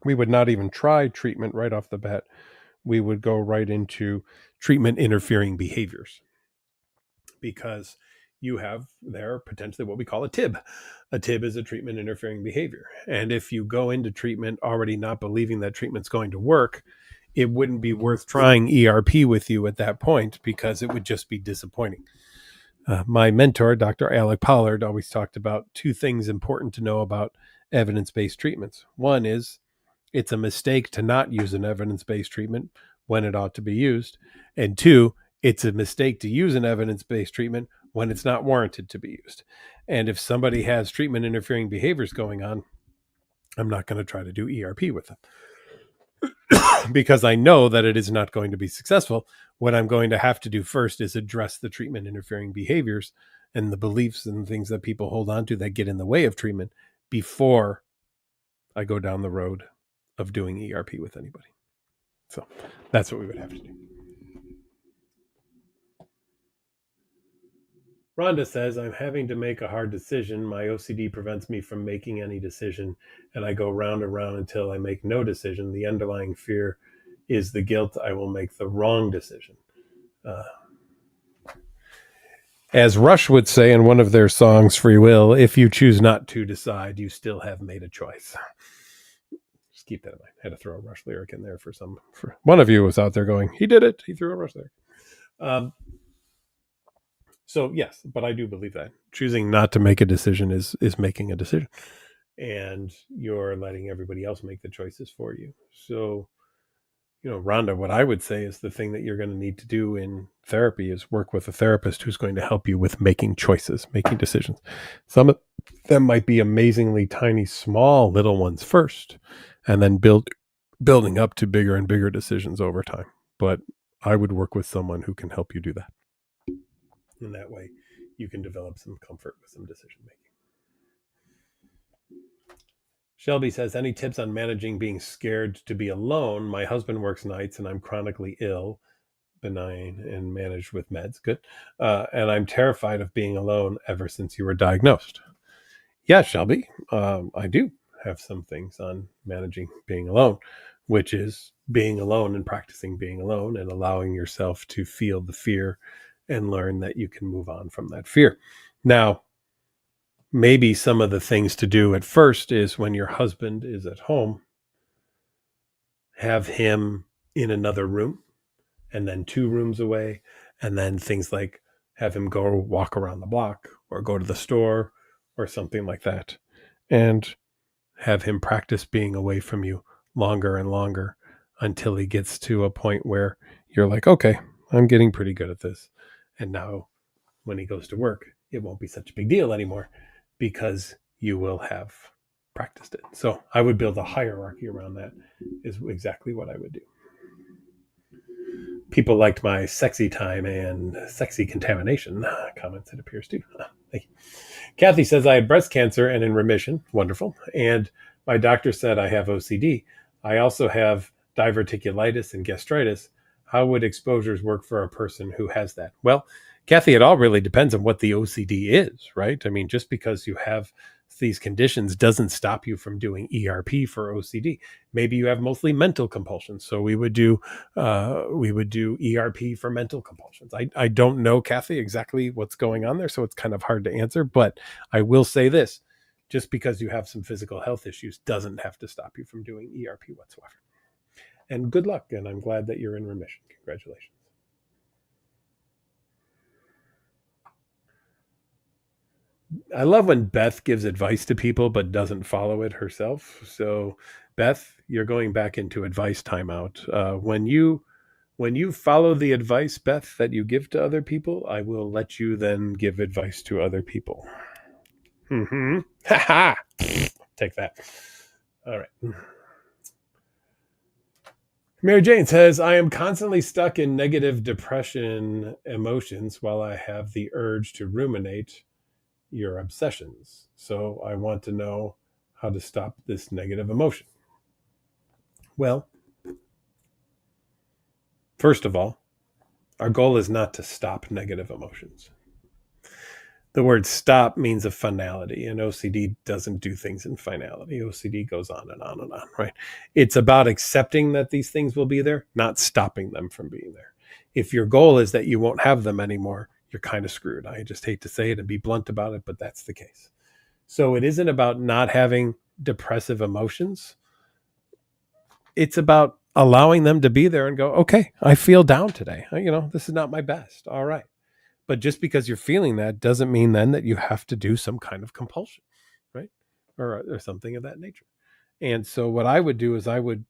not even try treatment right off the bat. We would go right into treatment interfering behaviors, because you have there potentially what we call a TIB. A TIB is a treatment interfering behavior. And if you go into treatment already not believing that treatment's going to work, it wouldn't be worth trying ERP with you at that point because it would just be disappointing. My mentor, Dr. Alec Pollard, always talked about two things important to know about evidence-based treatments. One is it's a mistake to not use an evidence-based treatment when it ought to be used. And two, it's a mistake to use an evidence-based treatment when it's not warranted to be used. And if somebody has treatment interfering behaviors going on, I'm not going to try to do ERP with them because I know that it is not going to be successful. What I'm going to have to do first is address the treatment interfering behaviors and the beliefs and things that people hold on to that get in the way of treatment before I go down the road of doing ERP with anybody. So that's what we would have to do. Rhonda says, I'm having to make a hard decision. My OCD prevents me from making any decision, and I go round and round until I make no decision. The underlying fear is the guilt I will make the wrong decision. As Rush would say in one of their songs, Free Will, if you choose not to decide, you still have made a choice. Just keep that in mind. I had to throw a Rush lyric in there for one of you was out there going, he did it. He threw a Rush lyric. So yes, but I do believe that choosing not to make a decision is making a decision, and you're letting everybody else make the choices for you. So, Rhonda, what I would say is the thing that you're going to need to do in therapy is work with a therapist who's going to help you with making choices, making decisions. Some of them might be amazingly tiny, small, little ones first, and then building up to bigger and bigger decisions over time. But I would work with someone who can help you do that. In that way, you can develop some comfort with some decision making. Shelby says, any tips on managing being scared to be alone? My husband works nights and I'm chronically ill, benign, and managed with meds. Good. And I'm terrified of being alone ever since you were diagnosed. Yeah, Shelby, I do have some things on managing being alone, which is being alone and practicing being alone and allowing yourself to feel the fear and learn that you can move on from that fear. Now, maybe some of the things to do at first is when your husband is at home, have him in another room and then 2 rooms away, And then things like have him go walk around the block or go to the store or something like that. And have him practice being away from you longer and longer until he gets to a point where you're like, okay, I'm getting pretty good at this. And now when he goes to work, it won't be such a big deal anymore because you will have practiced it. So I would build a hierarchy around that, is exactly what I would do. People liked my sexy time and sexy contamination comments, it appears too. Thank you. Kathy says, I had breast cancer and in remission. Wonderful. And my doctor said I have OCD. I also have diverticulitis and gastritis. How would exposures work for a person who has that? Well, Kathy, it all really depends on what the OCD is, right? I mean, just because you have these conditions doesn't stop you from doing ERP for OCD. Maybe you have mostly mental compulsions. So we would do ERP for mental compulsions. I don't know, Kathy, exactly what's going on there, so it's kind of hard to answer. But I will say this: just because you have some physical health issues doesn't have to stop you from doing ERP whatsoever. And good luck. And I'm glad that you're in remission. Congratulations. I love when Beth gives advice to people but doesn't follow it herself. So, Beth, you're going back into advice timeout. When you follow the advice, Beth, that you give to other people, I will let you then give advice to other people. Mm-hmm. Ha ha. Take that. All right. Mary Jane says, I am constantly stuck in negative depression emotions while I have the urge to ruminate your obsessions. So I want to know how to stop this negative emotion. Well, first of all, our goal is not to stop negative emotions. The word stop means a finality, and OCD doesn't do things in finality. OCD goes on and on and on, right? It's about accepting that these things will be there, not stopping them from being there. If your goal is that you won't have them anymore, you're kind of screwed. I just hate to say it and be blunt about it, but that's the case. So it isn't about not having depressive emotions. It's about allowing them to be there and go, okay, I feel down today. This is not my best. All right. But just because you're feeling that doesn't mean then that you have to do some kind of compulsion, right? Or something of that nature. And so what I would do is I would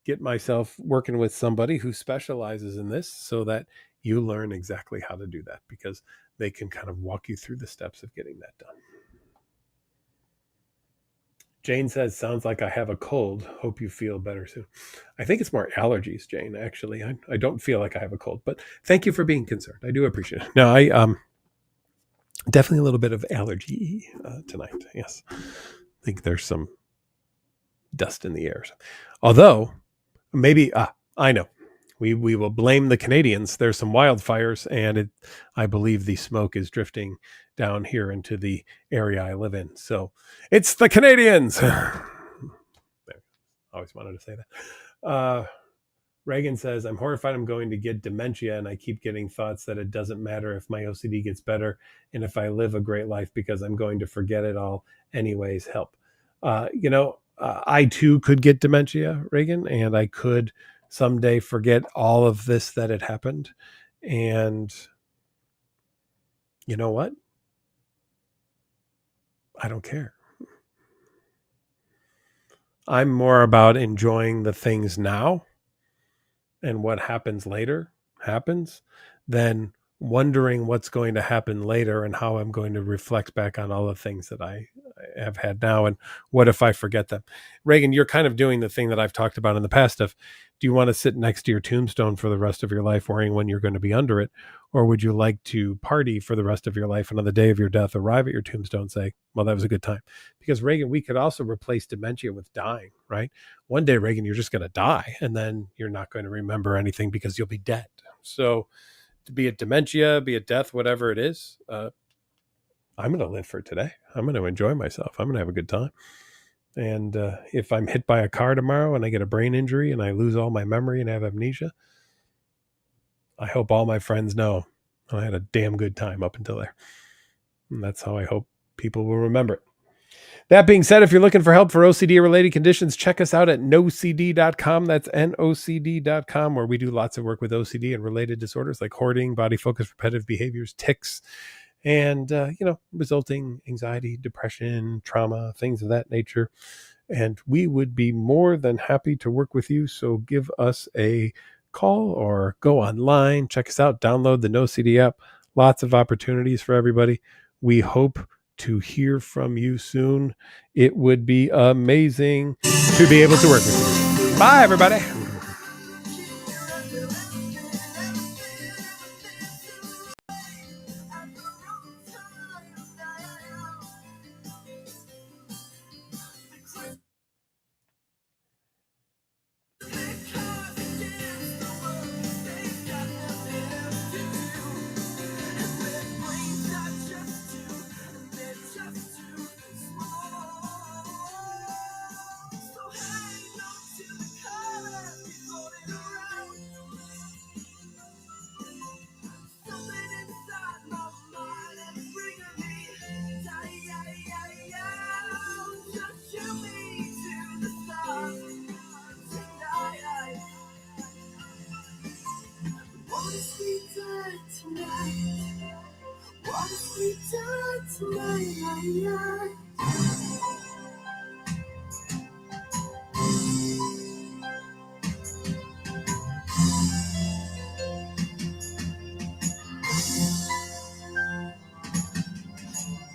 get myself working with somebody who specializes in this so that you learn exactly how to do that, because they can kind of walk you through the steps of getting that done. Jane says, sounds like I have a cold. Hope you feel better soon. I think it's more allergies, Jane, actually. I don't feel like I have a cold, but thank you for being concerned. I do appreciate it. No, I definitely a little bit of allergy tonight. Yes. I think there's some dust in the air. Although, maybe, I know. We will blame the Canadians. There's some wildfires, and I believe the smoke is drifting down here into the area I live in. So it's the Canadians. Always wanted to say that. Reagan says, I'm horrified I'm going to get dementia, and I keep getting thoughts that it doesn't matter if my OCD gets better and if I live a great life because I'm going to forget it all anyways. Help. I too could get dementia, Reagan, and I could someday forget all of this that had happened. And you know what? I don't care. I'm more about enjoying the things now, and what happens later happens, than wondering what's going to happen later and how I'm going to reflect back on all the things that I have had now, and what if I forget them. Reagan, you're kind of doing the thing that I've talked about in the past of, do you want to sit next to your tombstone for the rest of your life worrying when you're going to be under it, or would you like to party for the rest of your life and on the day of your death arrive at your tombstone and say, well, that was a good time? Because Reagan, we could also replace dementia with dying, right? One day, Reagan, you're just going to die, and then you're not going to remember anything because you'll be dead. So be it dementia, be it death, whatever it is, I'm going to live for today. I'm going to enjoy myself. I'm going to have a good time. And if I'm hit by a car tomorrow and I get a brain injury and I lose all my memory and have amnesia, I hope all my friends know I had a damn good time up until there. And that's how I hope people will remember it. That being said, if you're looking for help for OCD related conditions, check us out at nocd.com. That's nocd.com, where we do lots of work with OCD and related disorders like hoarding, body focused repetitive behaviors, tics, and resulting anxiety, depression, trauma, things of that nature. And we would be more than happy to work with you. So give us a call or go online, check us out, download the NoCD app. Lots of opportunities for everybody. We hope to hear from you soon. It would be amazing to be able to work with you. Bye, everybody.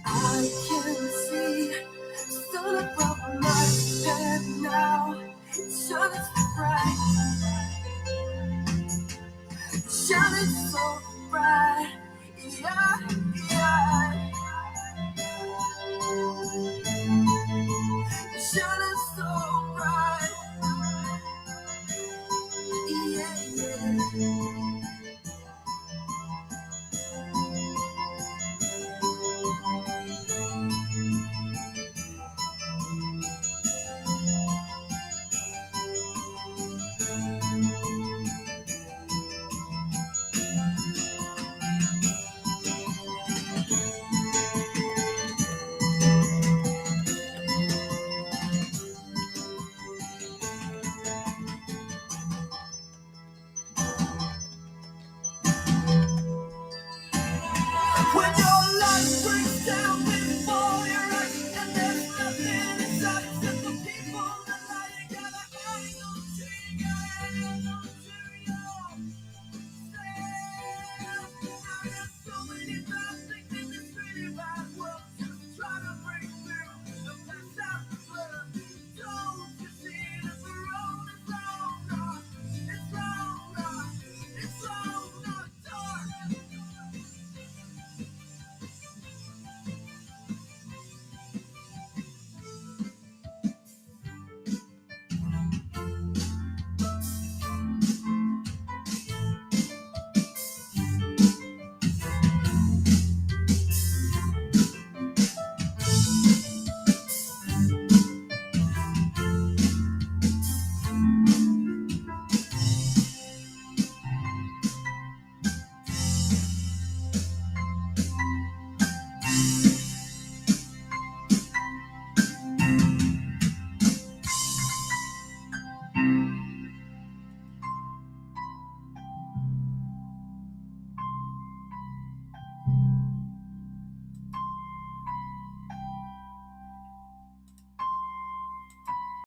I can see sun above my head now. It's shining so bright, shining so bright. Yeah, yeah. Shining so bright. Yeah, yeah. When